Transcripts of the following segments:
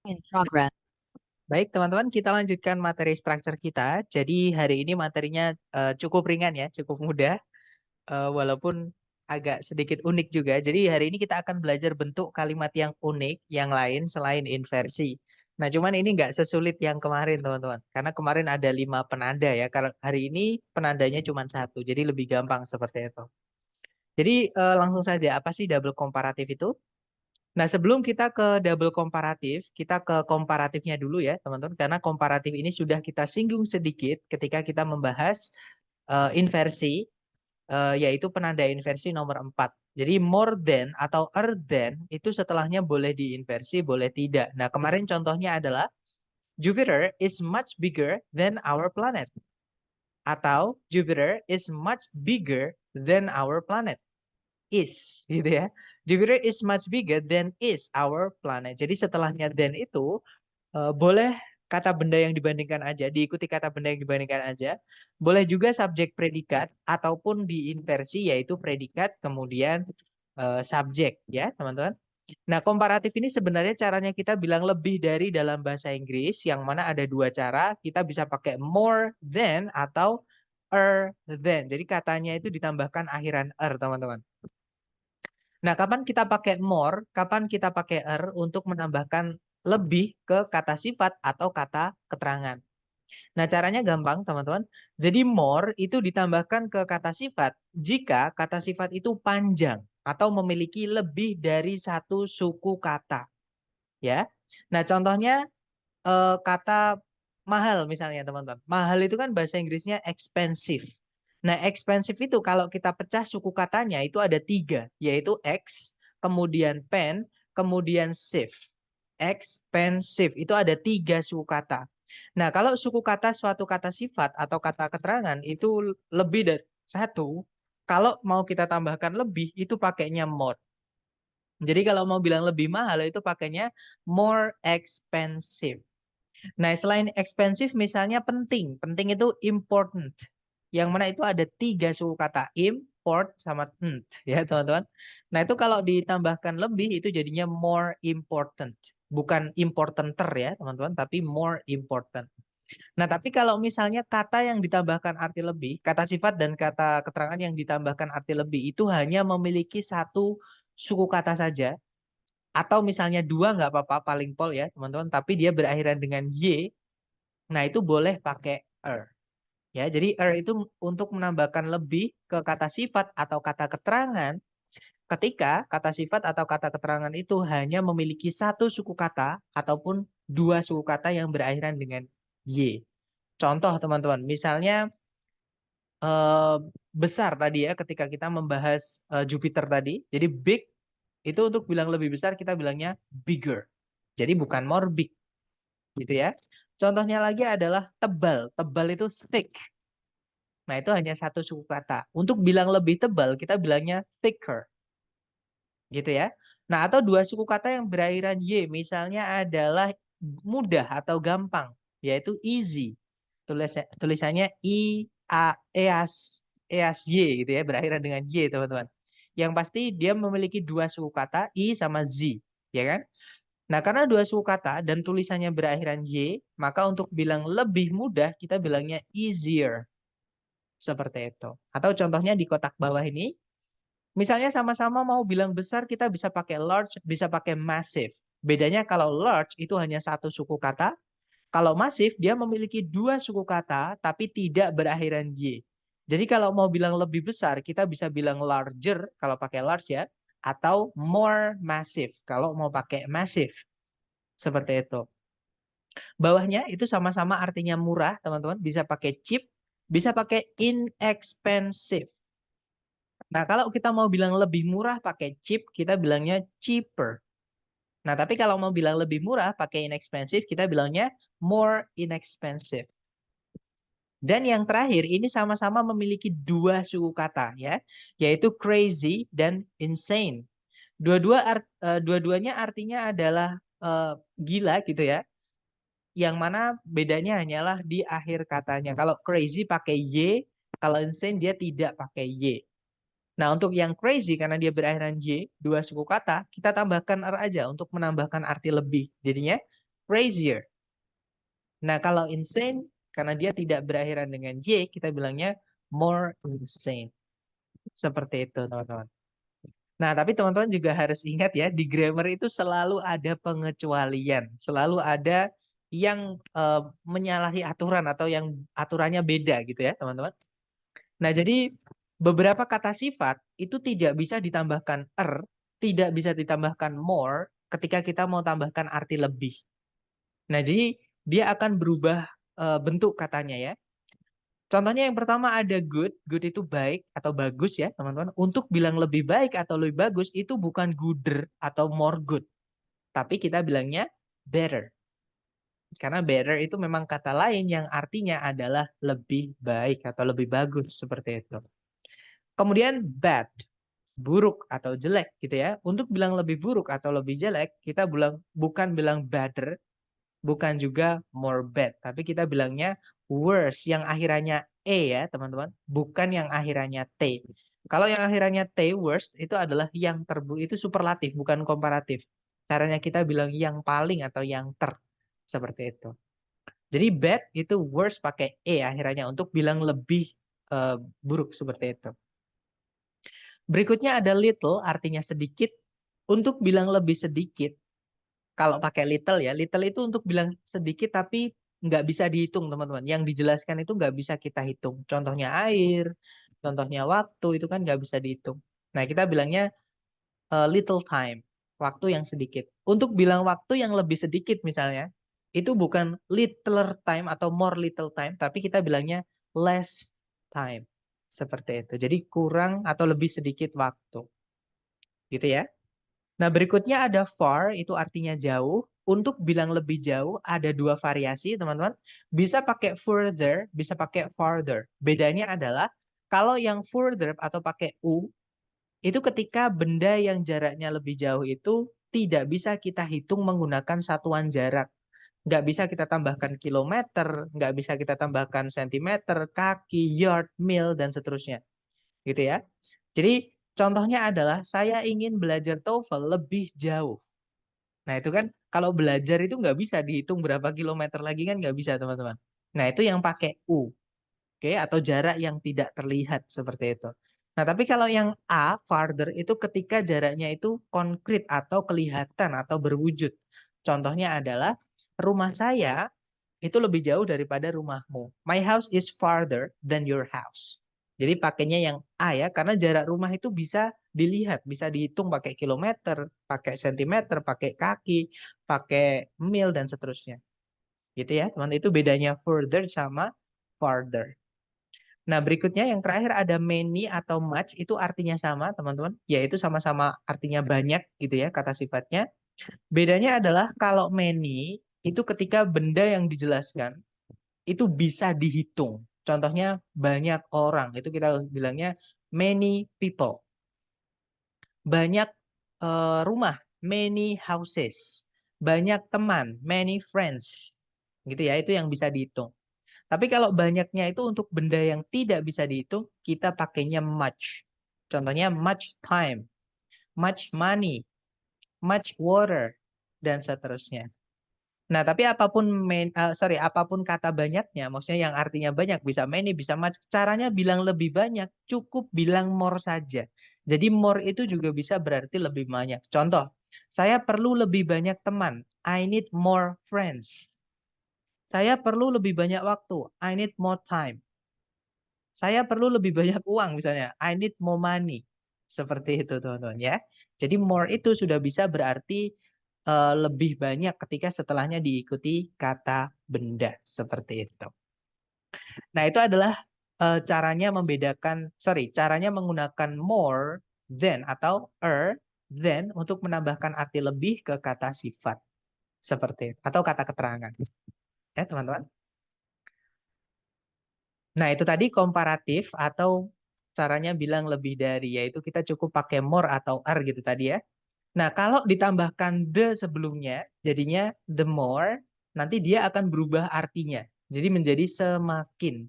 In progress. Baik, teman-teman, kita lanjutkan materi structure kita. Jadi hari ini materinya cukup ringan ya, cukup mudah, walaupun agak sedikit unik juga. Jadi hari ini kita akan belajar bentuk kalimat yang unik, yang lain selain inversi. Nah, cuman ini nggak sesulit yang kemarin, teman-teman. Karena kemarin ada 5 penanda ya. Karena hari ini penandanya cuma satu, jadi lebih gampang seperti itu. Jadi langsung saja, apa sih double komparatif itu? Nah, sebelum kita ke double komparatif, kita ke komparatifnya dulu ya, teman-teman. Karena komparatif ini sudah kita singgung sedikit ketika kita membahas inversi, yaitu penanda inversi nomor 4. Jadi more than atau than itu setelahnya boleh diinversi, boleh tidak. Nah, kemarin contohnya adalah Jupiter is much bigger than our planet. Atau Jupiter is much bigger than our planet. Is gitu ya. Jupiter is much bigger than is our planet. Jadi setelahnya than itu boleh kata benda yang dibandingkan aja, diikuti kata benda yang dibandingkan aja. Boleh juga subjek predikat ataupun diinversi yaitu predikat kemudian subjek ya, teman-teman. Nah, komparatif ini sebenarnya caranya kita bilang lebih dari dalam bahasa Inggris yang mana ada dua cara. Kita bisa pakai more than atau than. Jadi katanya itu ditambahkan akhiran teman-teman. Nah, kapan kita pakai more, kapan kita pakai untuk menambahkan lebih ke kata sifat atau kata keterangan. Nah, caranya gampang, teman-teman. Jadi more itu ditambahkan ke kata sifat jika kata sifat itu panjang atau memiliki lebih dari satu suku kata, ya. Nah, contohnya kata mahal misalnya, teman-teman. Mahal itu kan bahasa Inggrisnya expensive. Nah, expensive itu kalau kita pecah suku katanya itu ada 3, yaitu X, kemudian pen, kemudian shift. Expensive itu ada 3 suku kata. Nah, kalau suku kata suatu kata sifat atau kata keterangan itu lebih dari satu, kalau mau kita tambahkan lebih itu pakainya more. Jadi kalau mau bilang lebih mahal itu pakainya more expensive. Nah, selain expensive misalnya penting. Penting itu important. Yang mana itu ada 3 suku kata. Import sama tent. Ya, teman-teman. Nah, itu kalau ditambahkan lebih itu jadinya more important. Bukan importanter ya, teman-teman. Tapi more important. Nah, tapi kalau misalnya kata yang ditambahkan arti lebih, kata sifat dan kata keterangan yang ditambahkan arti lebih itu hanya memiliki satu suku kata saja. Atau misalnya 2 nggak apa-apa, paling pol ya, teman-teman. Tapi dia berakhiran dengan Y. Nah, itu boleh pakai Ya, jadi itu untuk menambahkan lebih ke kata sifat atau kata keterangan ketika kata sifat atau kata keterangan itu hanya memiliki satu suku kata ataupun 2 suku kata yang berakhiran dengan Y. Contoh, teman-teman, misalnya eh, besar tadi ya ketika kita membahas Jupiter tadi. Jadi big itu untuk bilang lebih besar kita bilangnya bigger. Jadi bukan more big gitu ya. Contohnya lagi adalah tebal. Tebal itu thick. Nah, itu hanya satu suku kata. Untuk bilang lebih tebal, kita bilangnya thicker. Gitu ya. Nah, atau 2 suku kata yang berakhiran Y. Misalnya adalah mudah atau gampang. Yaitu easy. Tulisannya Y gitu ya. Berakhiran dengan Y, teman-teman. Yang pasti dia memiliki 2 suku kata, I sama Z. Ya kan? Nah, karena 2 suku kata dan tulisannya berakhiran Y, maka untuk bilang lebih mudah, kita bilangnya easier. Seperti itu. Atau contohnya di kotak bawah ini, misalnya sama-sama mau bilang besar, kita bisa pakai large, bisa pakai massive. Bedanya kalau large itu hanya satu suku kata, kalau massive dia memiliki 2 suku kata, tapi tidak berakhiran Y. Jadi kalau mau bilang lebih besar, kita bisa bilang larger kalau pakai large ya, atau more massive kalau mau pakai massive. Seperti itu. Bawahnya itu sama-sama artinya murah, teman-teman. Bisa pakai cheap, bisa pakai inexpensive. Nah, kalau kita mau bilang lebih murah pakai cheap, kita bilangnya cheaper. Nah, tapi kalau mau bilang lebih murah pakai inexpensive, kita bilangnya more inexpensive. Dan yang terakhir, ini sama-sama memiliki 2 suku kata, ya, yaitu crazy dan insane. Dua-duanya artinya adalah gila gitu ya. Yang mana bedanya hanyalah di akhir katanya. Kalau crazy pakai Y, kalau insane dia tidak pakai Y. Nah, untuk yang crazy karena dia berakhiran Y, 2 suku kata, kita tambahkan R aja untuk menambahkan arti lebih. Jadinya crazier. Nah, kalau insane, karena dia tidak berakhiran dengan Y, kita bilangnya more insane. Seperti itu, teman-teman. Nah, tapi teman-teman juga harus ingat ya, di grammar itu selalu ada pengecualian. Selalu ada yang menyalahi aturan atau yang aturannya beda gitu ya, teman-teman. Nah, jadi beberapa kata sifat itu tidak bisa ditambahkan tidak bisa ditambahkan more ketika kita mau tambahkan arti lebih. Nah, jadi dia akan berubah bentuk katanya ya. Contohnya yang pertama ada good itu baik atau bagus ya teman-teman. Untuk bilang lebih baik atau lebih bagus itu bukan gooder atau more good. Tapi kita bilangnya better. Karena better itu memang kata lain yang artinya adalah lebih baik atau lebih bagus seperti itu. Kemudian bad, buruk atau jelek gitu ya. Untuk bilang lebih buruk atau lebih jelek, kita bukan bilang better, bukan juga more bad, tapi kita bilangnya worse yang akhirannya e ya teman-teman, bukan yang akhirannya t. Kalau yang akhirannya t worst itu adalah yang terburuk, itu superlatif bukan komparatif. Caranya kita bilang yang paling atau yang seperti itu. Jadi bad itu worst pakai e akhirannya untuk bilang lebih buruk seperti itu. Berikutnya ada little artinya sedikit. Untuk bilang lebih sedikit, kalau pakai little ya, little itu untuk bilang sedikit tapi nggak bisa dihitung teman-teman. Yang dijelaskan itu nggak bisa kita hitung. Contohnya air, contohnya waktu itu kan nggak bisa dihitung. Nah kita bilangnya little time, waktu yang sedikit. Untuk bilang waktu yang lebih sedikit misalnya, itu bukan littler time atau more little time, tapi kita bilangnya less time. Seperti itu. Jadi kurang atau lebih sedikit waktu. Gitu ya. Nah, berikutnya ada far, itu artinya jauh. Untuk bilang lebih jauh, ada dua variasi, teman-teman. Bisa pakai further, bisa pakai farther. Bedanya adalah, kalau yang further atau pakai U, itu ketika benda yang jaraknya lebih jauh itu tidak bisa kita hitung menggunakan satuan jarak. Nggak bisa kita tambahkan kilometer, nggak bisa kita tambahkan sentimeter, kaki, yard, mil, dan seterusnya. Gitu ya. Jadi, contohnya adalah, saya ingin belajar TOEFL lebih jauh. Nah itu kan kalau belajar itu nggak bisa dihitung berapa kilometer lagi kan nggak bisa teman-teman. Nah itu yang pakai U, oke, atau jarak yang tidak terlihat seperti itu. Nah tapi kalau yang A, farther, itu ketika jaraknya itu konkret atau kelihatan atau berwujud. Contohnya adalah rumah saya itu lebih jauh daripada rumahmu. My house is farther than your house. Jadi pakainya yang A ya, karena jarak rumah itu bisa dilihat, bisa dihitung pakai kilometer, pakai sentimeter, pakai kaki, pakai mil, dan seterusnya. Gitu ya, teman. Itu bedanya further sama farther. Nah, berikutnya yang terakhir ada many atau much, itu artinya sama, teman-teman. Yaitu sama-sama artinya banyak gitu ya, kata sifatnya. Bedanya adalah kalau many, itu ketika benda yang dijelaskan, itu bisa dihitung. Contohnya banyak orang, itu kita bilangnya many people. Banyak rumah, many houses. Banyak teman, many friends. Gitu ya, itu yang bisa dihitung. Tapi kalau banyaknya itu untuk benda yang tidak bisa dihitung, kita pakainya much. Contohnya much time, much money, much water, dan seterusnya. Nah, tapi apapun kata banyaknya, maksudnya yang artinya banyak, bisa many, bisa much, caranya bilang lebih banyak, cukup bilang more saja. Jadi more itu juga bisa berarti lebih banyak. Contoh, saya perlu lebih banyak teman. I need more friends. Saya perlu lebih banyak waktu. I need more time. Saya perlu lebih banyak uang misalnya. I need more money. Seperti itu, teman-teman ya. Jadi more itu sudah bisa berarti lebih banyak ketika setelahnya diikuti kata benda seperti itu. Nah, itu adalah caranya menggunakan more than atau than untuk menambahkan arti lebih ke kata sifat seperti itu, atau kata keterangan. Ya, teman-teman. Nah, itu tadi komparatif atau caranya bilang lebih dari, yaitu kita cukup pakai more atau gitu tadi ya. Nah, kalau ditambahkan the sebelumnya, jadinya the more, nanti dia akan berubah artinya. Jadi menjadi semakin.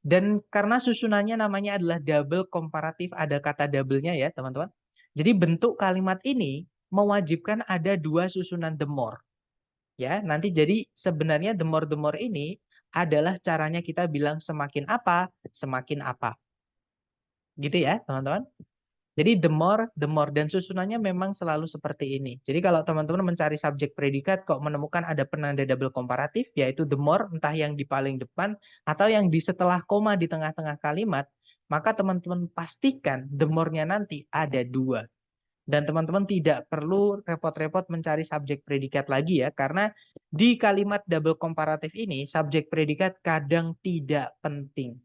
Dan karena susunannya namanya adalah double komparatif, ada kata double-nya ya, teman-teman. Jadi bentuk kalimat ini mewajibkan ada dua susunan the more. Ya, nanti jadi sebenarnya the more ini adalah caranya kita bilang semakin apa, semakin apa. Gitu ya, teman-teman. Jadi the more dan susunannya memang selalu seperti ini. Jadi kalau teman-teman mencari subjek predikat kok menemukan ada penanda double komparatif, yaitu the more entah yang di paling depan atau yang di setelah koma di tengah-tengah kalimat, maka teman-teman pastikan the more-nya nanti ada dua. Dan teman-teman tidak perlu repot-repot mencari subjek predikat lagi ya, karena di kalimat double komparatif ini subjek predikat kadang tidak penting.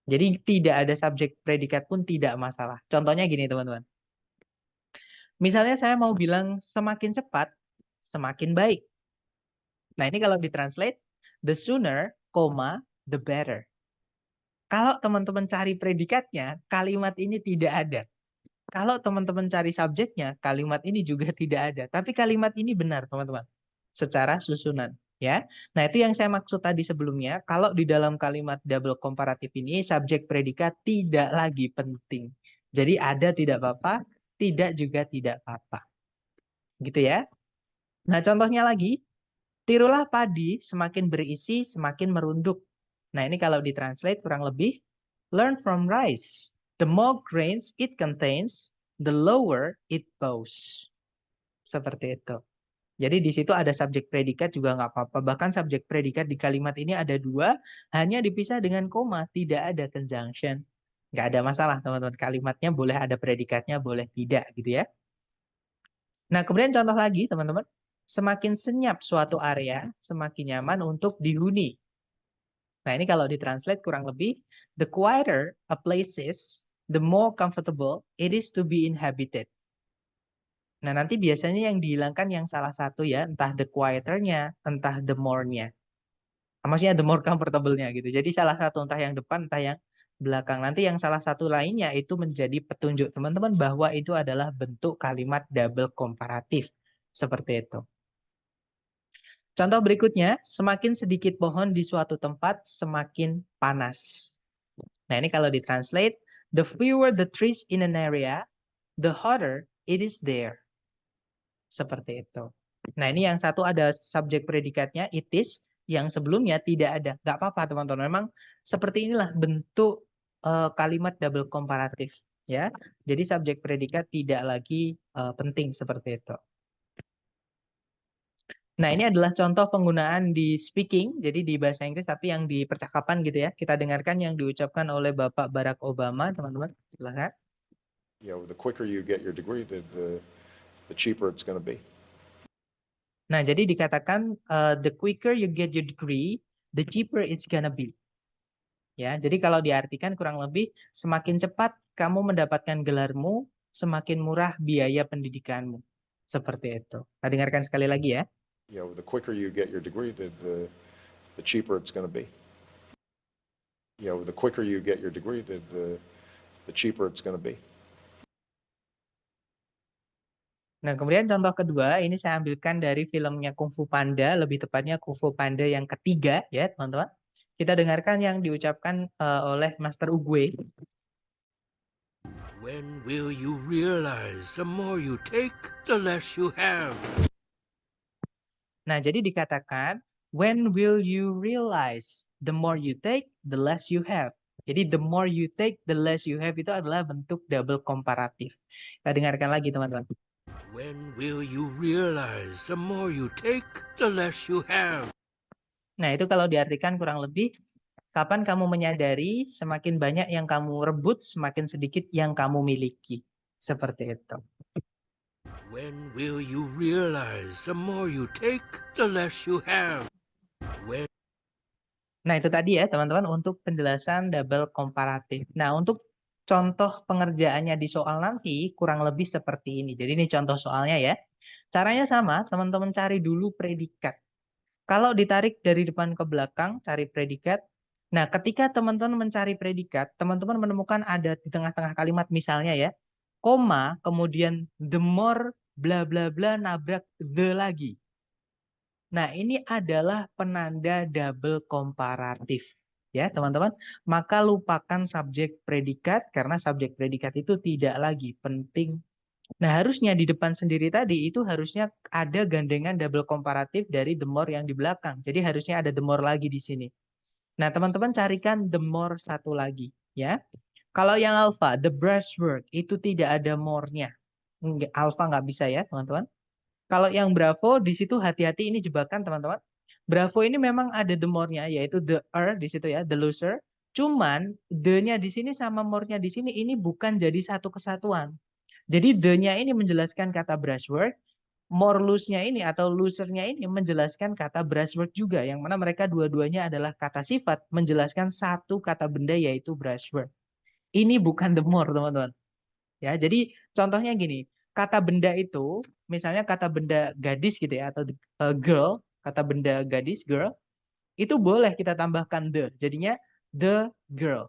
Jadi tidak ada subjek predikat pun tidak masalah. Contohnya gini teman-teman. Misalnya saya mau bilang semakin cepat, semakin baik. Nah ini kalau ditranslate, the sooner, the better. Kalau teman-teman cari predikatnya, kalimat ini tidak ada. Kalau teman-teman cari subjeknya, kalimat ini juga tidak ada. Tapi kalimat ini benar teman-teman, secara susunan. Ya, nah itu yang saya maksud tadi sebelumnya. Kalau di dalam kalimat double komparatif ini, subjek predikat tidak lagi penting. Jadi ada tidak apa-apa, tidak juga tidak apa-apa. Gitu ya. Nah, contohnya lagi, tirulah padi semakin berisi semakin merunduk. Nah, ini kalau ditranslate kurang lebih, learn from rice. The more grains it contains, the lower it bows. Seperti itu. Jadi di situ ada subjek predikat juga nggak apa-apa. Bahkan subjek predikat di kalimat ini ada dua, hanya dipisah dengan koma, tidak ada conjunction. Nggak ada masalah, teman-teman. Kalimatnya boleh ada predikatnya, boleh tidak, gitu ya. Nah, kemudian contoh lagi, teman-teman. Semakin senyap suatu area, semakin nyaman untuk dihuni. Nah, ini kalau ditranslate kurang lebih, the quieter a place is, the more comfortable it is to be inhabited. Nah, nanti biasanya yang dihilangkan yang salah satu ya, entah the quieter-nya, entah the more-nya. Maksudnya the more comfortable-nya gitu. Jadi salah satu entah yang depan, entah yang belakang. Nanti yang salah satu lainnya itu menjadi petunjuk teman-teman bahwa itu adalah bentuk kalimat double komparatif. Seperti itu. Contoh berikutnya, semakin sedikit pohon di suatu tempat, semakin panas. Nah, ini kalau ditranslate, the fewer the trees in an area, the hotter it is there. Seperti itu. Nah, ini yang satu ada subjek predikatnya, it is, yang sebelumnya tidak ada. Nggak apa-apa, teman-teman. Memang seperti inilah bentuk kalimat double komparatif. Ya, jadi subjek predikat tidak lagi penting seperti itu. Nah, ini adalah contoh penggunaan di speaking, jadi di bahasa Inggris, tapi yang di percakapan gitu ya. Kita dengarkan yang diucapkan oleh Bapak Barack Obama, teman-teman. Silakan. The quicker you get your degree, the cheaper it's going to be. Nah, jadi dikatakan the quicker you get your degree, the cheaper it's gonna be. Ya, jadi kalau diartikan kurang lebih semakin cepat kamu mendapatkan gelarmu, semakin murah biaya pendidikanmu. Seperti itu. Kita dengarkan sekali lagi ya. The quicker you get your degree, the cheaper it's going to be. The quicker you get your degree, the cheaper it's going to be. Nah, kemudian contoh kedua, ini saya ambilkan dari filmnya Kung Fu Panda, lebih tepatnya Kung Fu Panda yang ketiga, ya teman-teman. Kita dengarkan yang diucapkan oleh Master Oogway. When will you realize the more you take, the less you have? Nah, jadi dikatakan, when will you realize the more you take, the less you have. Jadi the more you take, the less you have itu adalah bentuk double komparatif. Kita dengarkan lagi teman-teman. When will you realize the more you take, the less you have? Nah, itu kalau diartikan kurang lebih, kapan kamu menyadari semakin banyak yang kamu rebut, semakin sedikit yang kamu miliki. Seperti itu. When will you realize the more you take, the less you have? When... Nah, itu tadi ya teman-teman untuk penjelasan double komparatif. Nah, untuk contoh pengerjaannya di soal nanti kurang lebih seperti ini. Jadi ini contoh soalnya ya. Caranya sama, teman-teman cari dulu predikat. Kalau ditarik dari depan ke belakang, cari predikat. Nah, ketika teman-teman mencari predikat, teman-teman menemukan ada di tengah-tengah kalimat misalnya ya, koma, kemudian the more, bla bla bla, nabrak the lagi. Nah, ini adalah penanda double komparatif. Ya, teman-teman. Maka lupakan subjek predikat, karena subjek predikat itu tidak lagi penting Nah, harusnya di depan sendiri tadi itu harusnya ada gandengan double komparatif dari the more yang di belakang. Jadi harusnya ada the more lagi di sini. Nah, teman-teman carikan the more satu lagi, ya. Kalau yang alpha, the brushwork itu tidak ada more-nya. Alpha nggak bisa ya, teman-teman. Kalau yang Bravo di situ hati-hati, ini jebakan teman-teman. Bravo ini memang ada the more-nya, yaitu the di situ ya, the loser. Cuman the-nya di sini sama more-nya di sini ini bukan jadi satu kesatuan. Jadi the-nya ini menjelaskan kata brushwork, more loose-nya ini atau loser-nya ini menjelaskan kata brushwork juga, yang mana mereka dua-duanya adalah kata sifat menjelaskan satu kata benda yaitu brushwork. Ini bukan the more, teman-teman. Ya, jadi contohnya gini, kata benda itu, misalnya kata benda gadis gitu ya, atau girl, kata benda gadis, girl, itu boleh kita tambahkan the, jadinya the girl.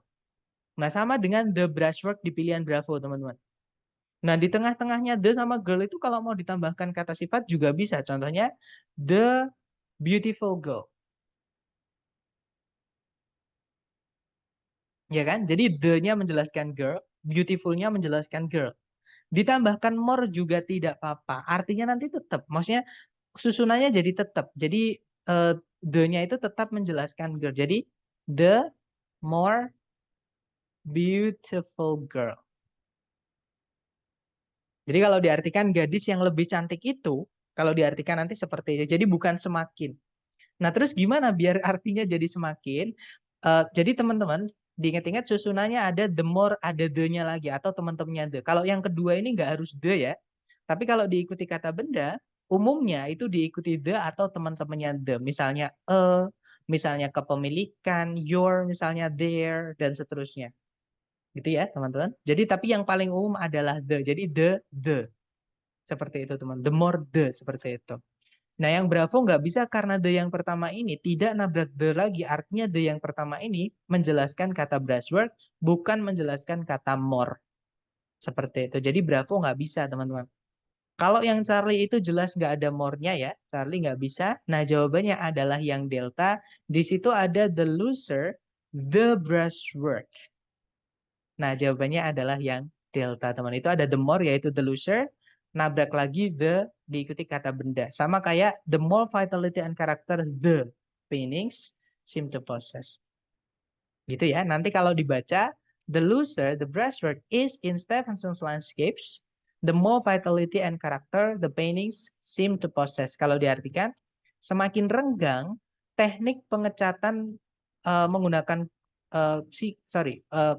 Nah, sama dengan the brushwork di pilihan Bravo, teman-teman. Nah, di tengah-tengahnya the sama girl itu kalau mau ditambahkan kata sifat juga bisa. Contohnya, the beautiful girl. Ya kan? Jadi the-nya menjelaskan girl, beautiful-nya menjelaskan girl. Ditambahkan more juga tidak apa-apa. Artinya nanti tetap. Maksudnya susunannya jadi tetap. Jadi the-nya itu tetap menjelaskan girl. Jadi the more beautiful girl. Jadi kalau diartikan gadis yang lebih cantik itu, kalau diartikan nanti seperti itu. Jadi bukan semakin. Nah, terus gimana biar artinya jadi semakin? Jadi teman-teman, diingat-ingat susunannya ada the more, ada the-nya lagi, atau teman-temannya the. Kalau yang kedua ini nggak harus the ya. Tapi kalau diikuti kata benda, umumnya itu diikuti the atau teman-temannya the. Misalnya misalnya kepemilikan, your, misalnya their, dan seterusnya. Gitu ya, teman-teman. Jadi tapi yang paling umum adalah the. Jadi the. Seperti itu, teman. The more the, seperti itu. Nah, yang Bravo nggak bisa karena the yang pertama ini tidak nabrak the lagi. Artinya the yang pertama ini menjelaskan kata brushwork, bukan menjelaskan kata more. Seperti itu. Jadi Bravo nggak bisa, teman-teman. Kalau yang Charlie itu jelas nggak ada more-nya ya. Charlie nggak bisa. Nah, jawabannya adalah yang Delta. Di situ ada the loser, the brushwork. Nah, jawabannya adalah yang Delta, teman. Itu ada the more, yaitu the loser. Nabrak lagi the, diikuti kata benda. Sama kayak the more vitality and character the paintings seem to possess. Gitu ya. Nanti kalau dibaca, the loser, the brushwork is in Stevenson's landscapes. The more vitality and character the paintings seem to possess. Kalau diartikan, semakin renggang teknik pengecatan menggunakan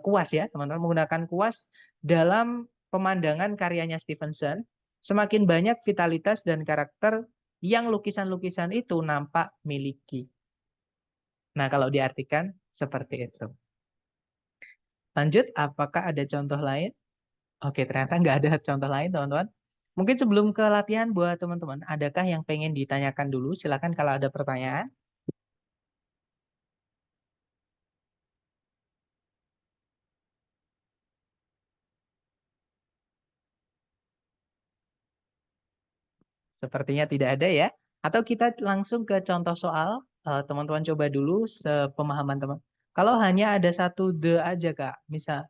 kuas ya, teman-teman, menggunakan kuas dalam pemandangan karyanya Stevenson, semakin banyak vitalitas dan karakter yang lukisan-lukisan itu nampak miliki. Nah, kalau diartikan seperti itu. Lanjut, apakah ada contoh lain? Oke, ternyata nggak ada contoh lain, teman-teman. Mungkin sebelum ke latihan buat teman-teman, adakah yang pengen ditanyakan dulu? Silakan kalau ada pertanyaan. Sepertinya tidak ada ya. Atau kita langsung ke contoh soal. Teman-teman coba dulu sepemahaman teman. Kalau hanya ada satu the aja, Kak. Misal,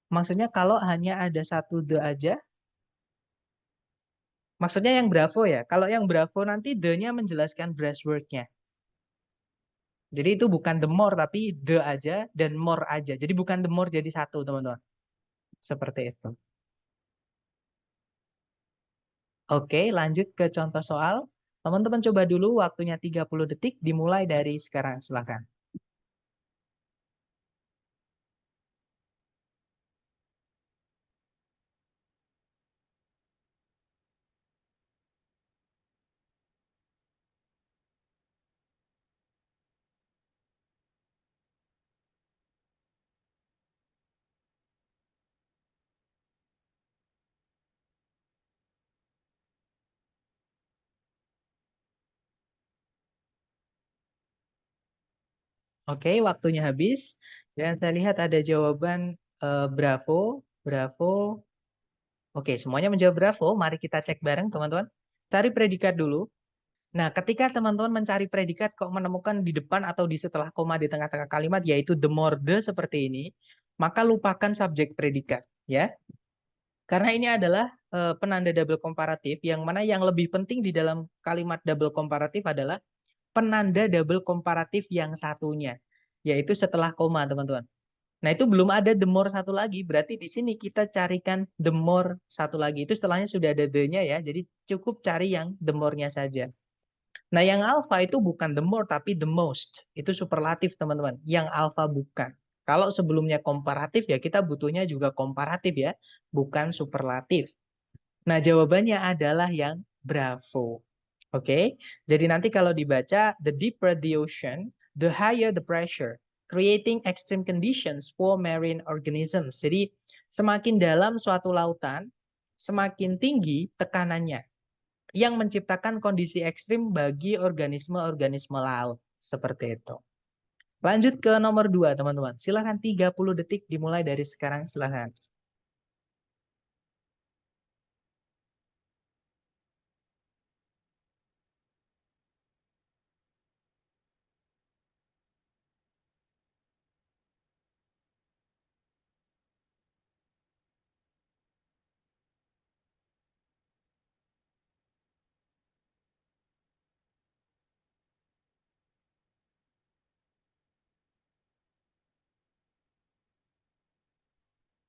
maksudnya kalau hanya ada satu the aja, maksudnya yang Bravo ya. Kalau yang Bravo nanti the-nya menjelaskan brushwork-nya. Jadi itu bukan the more, tapi the aja dan more aja. Jadi bukan the more jadi satu, teman-teman. Seperti itu. Oke, lanjut ke contoh soal. Teman-teman coba dulu waktunya 30 detik, dimulai dari sekarang. Silakan. Oke, waktunya habis. Dan saya lihat ada jawaban Bravo, Bravo. Oke, semuanya menjawab Bravo. Mari kita cek bareng, teman-teman. Cari predikat dulu. Nah, ketika teman-teman mencari predikat kok menemukan di depan atau di setelah koma di tengah-tengah kalimat, yaitu the more the seperti ini, maka lupakan subjek predikat. Ya. Karena ini adalah penanda double komparatif, yang mana yang lebih penting di dalam kalimat double komparatif adalah penanda double komparatif yang satunya, yaitu setelah koma, teman-teman. Nah, itu belum ada the more satu lagi, berarti di sini kita carikan the more satu lagi. Itu setelahnya sudah ada the-nya ya, jadi cukup cari yang the more-nya saja. Nah, yang alpha itu bukan the more, tapi the most. Itu superlatif, teman-teman. Yang alpha bukan. Kalau sebelumnya komparatif, ya kita butuhnya juga komparatif ya, bukan superlatif. Nah, jawabannya adalah yang bravo. Oke, jadi nanti kalau dibaca, the deeper the ocean, the higher the pressure, creating extreme conditions for marine organisms. Jadi semakin dalam suatu lautan, semakin tinggi tekanannya, yang menciptakan kondisi ekstrim bagi organisme-organisme laut. Seperti itu. Lanjut ke nomor 2, teman-teman. Silahkan 30 detik dimulai dari sekarang, silahkan.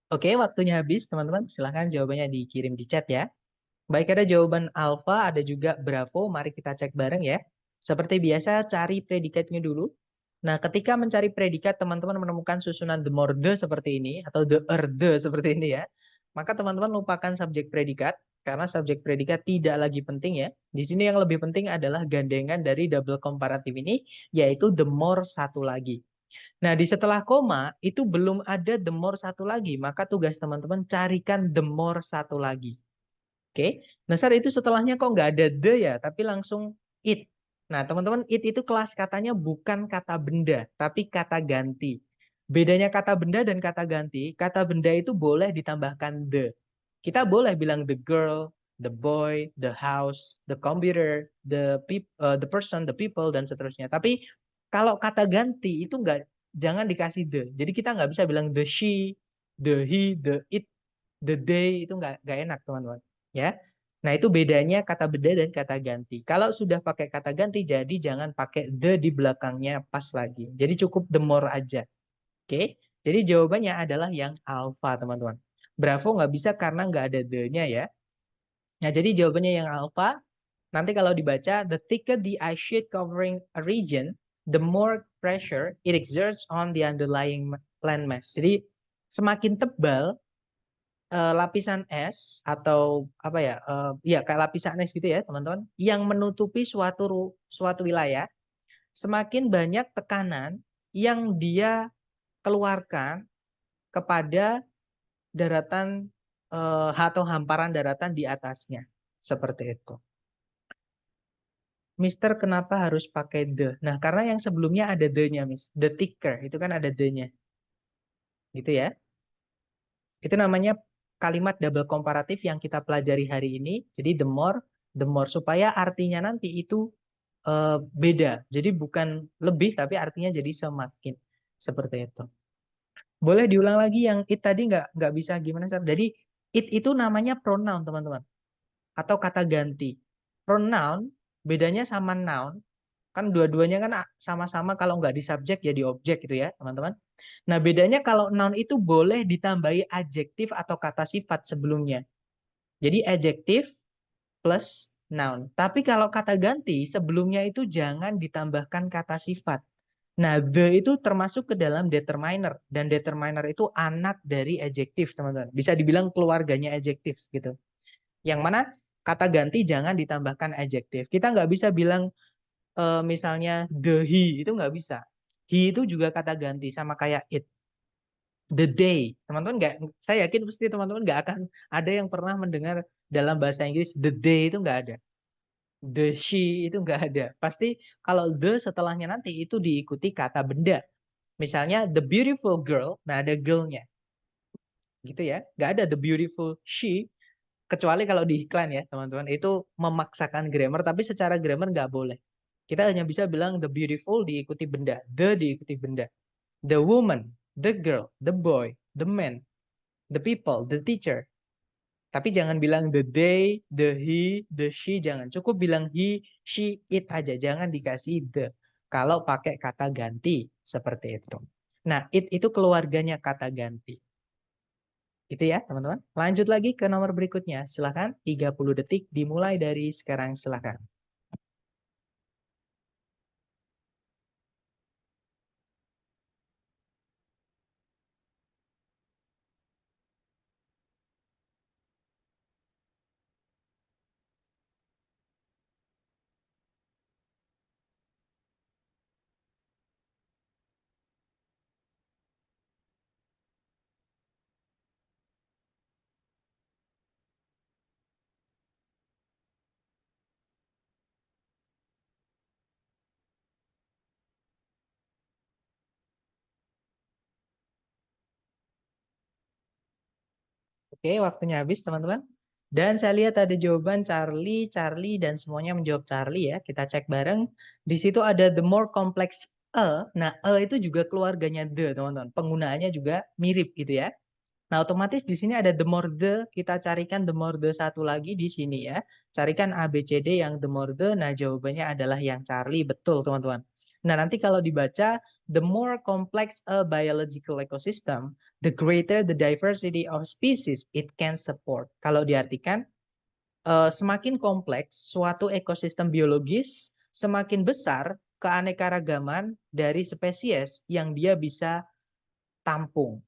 Oke, waktunya habis, teman-teman. Silahkan jawabannya dikirim di chat ya. Baik, ada jawaban alfa, ada juga bravo. Mari kita cek bareng ya. Seperti biasa, cari predikatnya dulu. Nah, ketika mencari predikat, teman-teman menemukan susunan the more the seperti ini, atau the er the seperti ini ya. Maka teman-teman lupakan subjek predikat, karena subjek predikat tidak lagi penting ya. Di sini yang lebih penting adalah gandengan dari double komparatif ini, yaitu the more satu lagi. Nah, di setelah koma, itu belum ada the more satu lagi. Maka tugas teman-teman carikan the more satu lagi. Oke, nah saat itu setelahnya kok nggak ada the ya, tapi langsung it. Nah, teman-teman, it itu kelas katanya bukan kata benda, tapi kata ganti. Bedanya kata benda dan kata benda itu boleh ditambahkan the. Kita boleh bilang the girl, the boy, the house, the computer, the person, the people, dan seterusnya. Tapi kalau kata ganti itu nggak, jangan dikasih the. Jadi kita nggak bisa bilang the she, the he, the it, the they, itu nggak enak, teman-teman. Ya. Nah, itu bedanya kata beda dan kata ganti. Kalau sudah pakai kata ganti, jadi jangan pakai the di belakangnya pas lagi. Jadi cukup the more aja. Oke, jadi jawabannya adalah yang alpha, teman-teman. Bravo nggak bisa karena nggak ada the-nya ya. Nah, jadi jawabannya yang alpha. Nanti kalau dibaca, the thicker the ice sheet covering a region, the more pressure it exerts on the underlying landmass. Jadi semakin tebal lapisan es atau apa ya, ya kayak lapisan es gitu ya teman-teman, yang menutupi suatu wilayah, semakin banyak tekanan yang dia keluarkan kepada daratan atau hamparan daratan di atasnya, seperti itu. Mister, kenapa harus pakai the? Nah, karena yang sebelumnya ada the-nya, Miss. The thicker, itu kan ada the-nya. Gitu ya. Itu namanya kalimat double komparatif yang kita pelajari hari ini. Jadi the more, supaya artinya nanti itu beda. Jadi bukan lebih, tapi artinya jadi semakin. Seperti itu. Boleh diulang lagi yang it tadi nggak bisa gimana, Sar? Jadi it itu namanya pronoun, teman-teman. Atau kata ganti. Pronoun bedanya sama noun. Kan dua-duanya kan sama-sama kalau nggak di subjek jadi objek gitu ya, teman-teman. Nah, bedanya kalau noun itu boleh ditambahi adjektif atau kata sifat sebelumnya. Jadi adjektif plus noun. Tapi kalau kata ganti sebelumnya itu jangan ditambahkan kata sifat. Nah, the itu termasuk ke dalam determiner, dan determiner itu anak dari adjektif, teman-teman. Bisa dibilang keluarganya adjektif gitu. Yang mana kata ganti jangan ditambahkan adjektif. Kita nggak bisa bilang misalnya the he, itu nggak bisa. He itu juga kata ganti sama kayak it. The day, teman-teman nggak, saya yakin pasti teman-teman nggak akan ada yang pernah mendengar dalam bahasa Inggris the day, itu nggak ada. The she itu nggak ada. Pasti kalau the setelahnya nanti itu diikuti kata benda. Misalnya the beautiful girl, nah ada girl-nya. Gitu ya. Nggak ada the beautiful she, kecuali kalau di iklan ya teman-teman. Itu memaksakan grammar, tapi secara grammar nggak boleh. Kita hanya bisa bilang the beautiful diikuti benda, the diikuti benda. The woman, the girl, the boy, the man, the people, the teacher. Tapi jangan bilang the they, the he, the she, jangan. Cukup bilang he, she, it aja. Jangan dikasih the. Kalau pakai kata ganti, seperti itu. Nah, it itu keluarganya kata ganti. Itu ya, teman-teman. Lanjut lagi ke nomor berikutnya. Silakan, 30 detik dimulai dari sekarang, silakan. Oke, waktunya habis, teman-teman. Dan saya lihat ada jawaban Charlie, Charlie, dan semuanya menjawab Charlie ya. Kita cek bareng. Di situ ada the more complex a. Nah, a itu juga keluarganya the, teman-teman. Penggunaannya juga mirip gitu ya. Nah, otomatis di sini ada the more the, kita carikan the more the satu lagi di sini ya. Carikan A, B, C, D yang the more the, nah jawabannya adalah yang Charlie, betul teman-teman. Nah, nanti kalau dibaca, the more complex a biological ecosystem, the greater the diversity of species it can support. Kalau diartikan, semakin kompleks suatu ekosistem biologis, semakin besar keanekaragaman dari spesies yang dia bisa tampung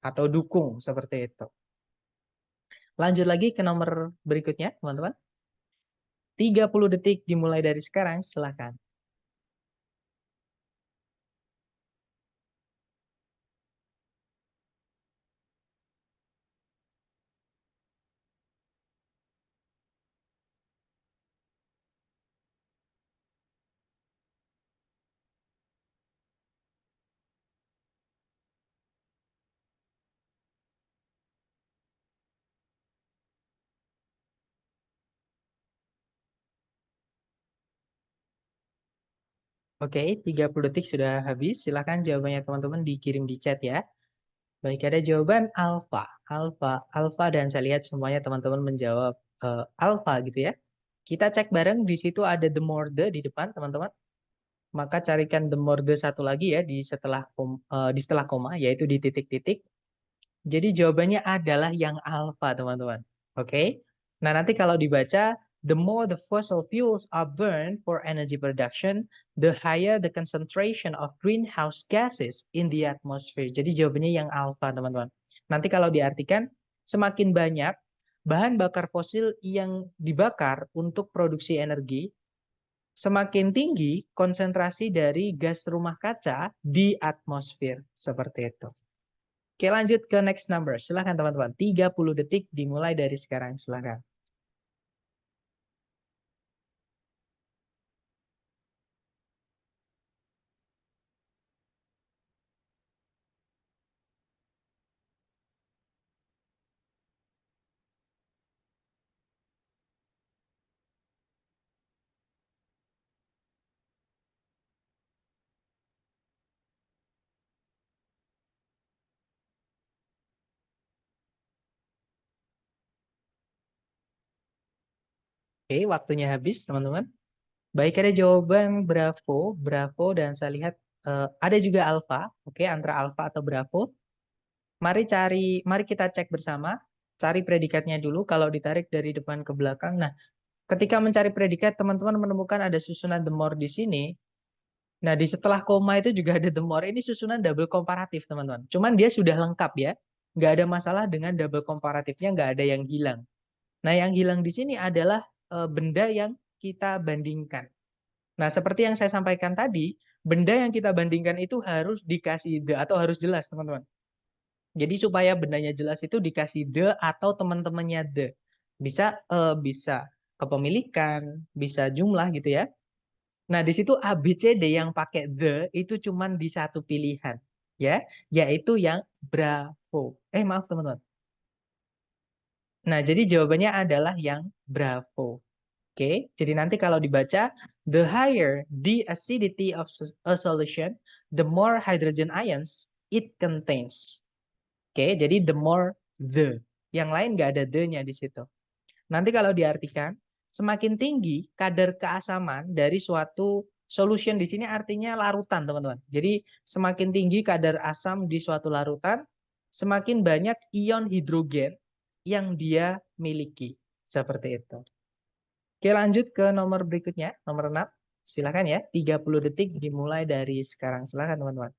atau dukung seperti itu. Lanjut lagi ke nomor berikutnya, teman-teman. 30 detik dimulai dari sekarang, silakan. Oke, 30 detik sudah habis. Silakan jawabannya teman-teman dikirim di chat ya. Baik, ada jawaban alfa, alfa, alfa, dan saya lihat semuanya teman-teman menjawab alfa gitu ya. Kita cek bareng, di situ ada the more the di depan, teman-teman. Maka carikan the more the satu lagi ya di setelah koma, yaitu di titik-titik. Jadi jawabannya adalah yang alfa, teman-teman. Oke. Nah, nanti kalau dibaca, the more the fossil fuels are burned for energy production, the higher the concentration of greenhouse gases in the atmosphere. Jadi jawabannya yang alfa, teman-teman. Nanti kalau diartikan, semakin banyak bahan bakar fosil yang dibakar untuk produksi energi, semakin tinggi konsentrasi dari gas rumah kaca di atmosfer. Seperti itu. Oke, lanjut ke next number. Silahkan teman-teman. 30 detik dimulai dari sekarang. Silahkan. Oke, waktunya habis teman-teman. Baik, ada jawaban Bravo, Bravo, dan saya lihat ada juga Alpha. Oke, antara Alpha atau Bravo. Mari kita cek bersama. Cari predikatnya dulu. Kalau ditarik dari depan ke belakang. Nah, ketika mencari predikat, teman-teman menemukan ada susunan the more di sini. Nah, di setelah koma itu juga ada the more. Ini susunan double komparatif, teman-teman. Cuman dia sudah lengkap ya. Nggak ada masalah dengan double komparatifnya, nggak ada yang hilang. Nah, yang hilang di sini adalah benda yang kita bandingkan. Nah, seperti yang saya sampaikan tadi, benda yang kita bandingkan itu harus dikasih the atau harus jelas, teman-teman. Jadi supaya bendanya jelas itu dikasih the atau teman-temannya the. Bisa kepemilikan, bisa jumlah gitu ya. Nah, di situ A, B, C, D yang pakai the itu cuma di satu pilihan, ya, yaitu yang Bravo. Maaf teman-teman. Nah, jadi jawabannya adalah yang Bravo. Oke, jadi nanti kalau dibaca, the higher the acidity of a solution, the more hydrogen ions it contains. Oke, jadi the more the. Yang lain nggak ada the-nya di situ. Nanti kalau diartikan, semakin tinggi kadar keasaman dari suatu solution di sini artinya larutan, teman-teman. Jadi semakin tinggi kadar asam di suatu larutan, semakin banyak ion hidrogen yang dia miliki. Seperti itu. Oke, lanjut ke nomor berikutnya, nomor 6. Silakan ya, 30 detik dimulai dari sekarang. Silakan, teman-teman.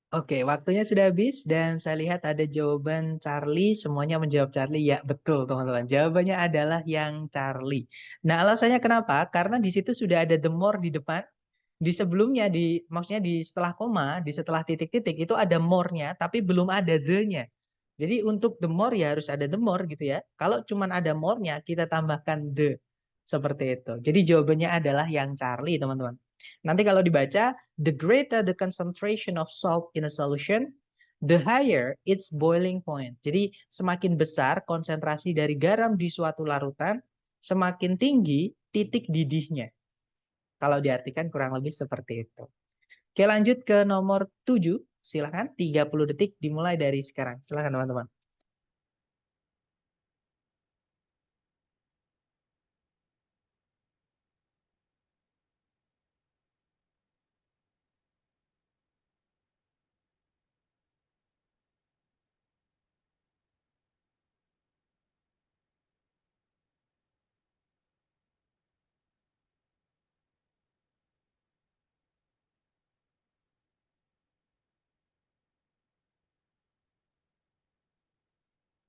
Oke, waktunya sudah habis dan saya lihat ada jawaban Charlie. Semuanya menjawab Charlie. Ya, betul, teman-teman. Jawabannya adalah yang Charlie. Nah, alasannya kenapa? Karena di situ sudah ada the more di depan. Di sebelumnya, maksudnya di setelah koma, di setelah titik-titik, itu ada more-nya, tapi belum ada the-nya. Jadi untuk the more ya harus ada the more gitu ya. Kalau cuma ada more-nya, kita tambahkan the. Seperti itu. Jadi jawabannya adalah yang Charlie, teman-teman. Nanti kalau dibaca, the greater the concentration of salt in a solution, the higher its boiling point. Jadi semakin besar konsentrasi dari garam di suatu larutan, semakin tinggi titik didihnya. Kalau diartikan kurang lebih seperti itu. Oke, lanjut ke nomor 7. Silakan, 30 detik dimulai dari sekarang. Silakan teman-teman.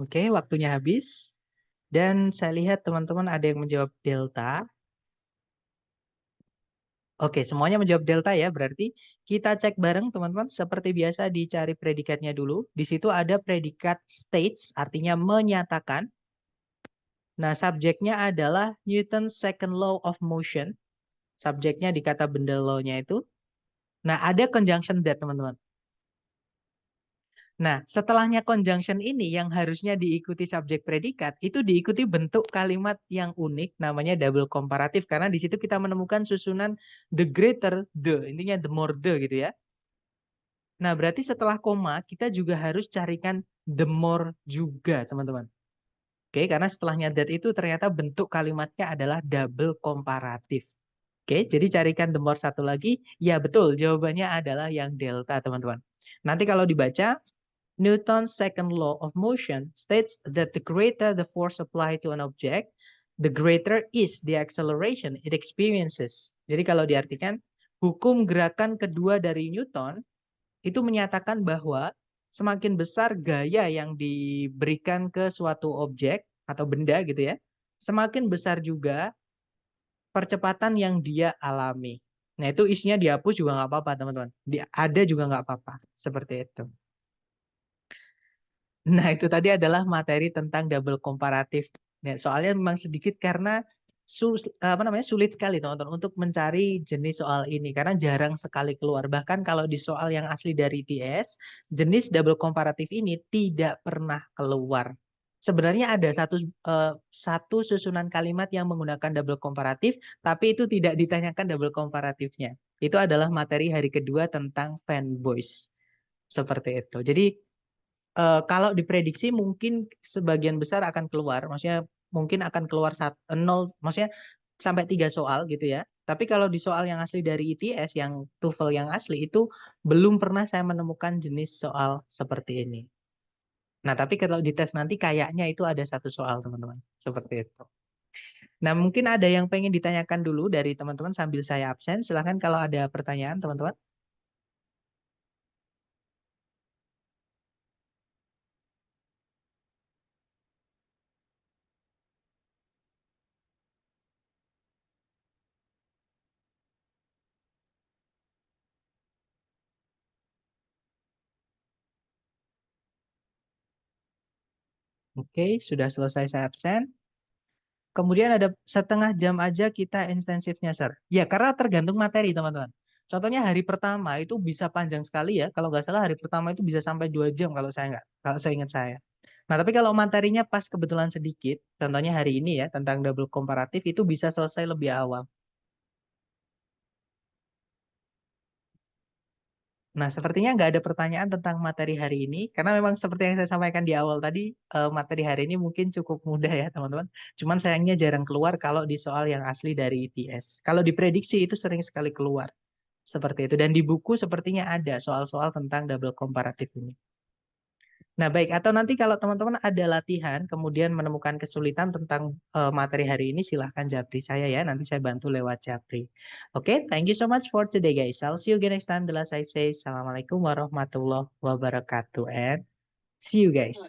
Oke, waktunya habis. Dan saya lihat teman-teman ada yang menjawab delta. Oke, semuanya menjawab delta ya. Berarti kita cek bareng teman-teman. Seperti biasa dicari predikatnya dulu. Di situ ada predikat states, artinya menyatakan. Nah, subjeknya adalah Newton's second law of motion. Subjeknya di kata benda law-nya itu. Nah, ada conjunction that teman-teman. Nah, setelahnya conjunction ini yang harusnya diikuti subjek predikat, itu diikuti bentuk kalimat yang unik namanya double komparatif. Karena di situ kita menemukan susunan the greater the, intinya the more the gitu ya. Nah, berarti setelah koma, kita juga harus carikan the more juga, teman-teman. Oke, karena setelahnya that itu ternyata bentuk kalimatnya adalah double komparatif. Oke, jadi carikan the more satu lagi. Ya, betul, jawabannya adalah yang delta, teman-teman. Nanti kalau dibaca, Newton's second law of motion states that the greater the force applied to an object, the greater is the acceleration it experiences. Jadi kalau diartikan, hukum gerakan kedua dari Newton itu menyatakan bahwa semakin besar gaya yang diberikan ke suatu objek atau benda gitu ya, semakin besar juga percepatan yang dia alami. Nah itu isinya dihapus juga nggak apa-apa teman-teman. Ada juga nggak apa-apa. Seperti itu. Nah, itu tadi adalah materi tentang double komparatif. Nah, soalnya memang sedikit karena sulit sekali teman-teman untuk mencari jenis soal ini karena jarang sekali keluar. Bahkan kalau di soal yang asli dari TS, jenis double komparatif ini tidak pernah keluar. Sebenarnya ada satu susunan kalimat yang menggunakan double komparatif, tapi itu tidak ditanyakan double komparatifnya. Itu adalah materi hari kedua tentang fanboys. Seperti itu. Jadi kalau diprediksi mungkin sebagian besar akan keluar, maksudnya mungkin akan keluar 0, maksudnya sampai 3 soal gitu ya. Tapi kalau di soal yang asli dari ITS, yang TOEFL yang asli itu belum pernah saya menemukan jenis soal seperti ini. Nah, tapi kalau dites nanti kayaknya itu ada 1 soal, teman-teman. Seperti itu. Nah, mungkin ada yang pengen ditanyakan dulu dari teman-teman sambil saya absen. Silahkan kalau ada pertanyaan, teman-teman. Oke, sudah selesai saya absen. Kemudian ada setengah jam aja kita intensifnya, Sir. Ya, karena tergantung materi, teman-teman. Contohnya hari pertama itu bisa panjang sekali ya. Kalau nggak salah hari pertama itu bisa sampai 2 jam kalau saya ingat saya. Nah, tapi kalau materinya pas kebetulan sedikit, contohnya hari ini ya, tentang double komparatif itu bisa selesai lebih awal. Nah, sepertinya nggak ada pertanyaan tentang materi hari ini, karena memang seperti yang saya sampaikan di awal tadi, materi hari ini mungkin cukup mudah ya, teman-teman. Cuman sayangnya jarang keluar kalau di soal yang asli dari ITS. Kalau diprediksi itu sering sekali keluar. Seperti itu. Dan di buku sepertinya ada soal-soal tentang double komparatif ini. Nah, baik. Atau nanti kalau teman-teman ada latihan, kemudian menemukan kesulitan tentang materi hari ini, silahkan japri saya ya. Nanti saya bantu lewat japri. Oke, thank you so much for today, guys. I'll see you again next time. The last I say, Assalamualaikum warahmatullahi wabarakatuh. And see you, guys.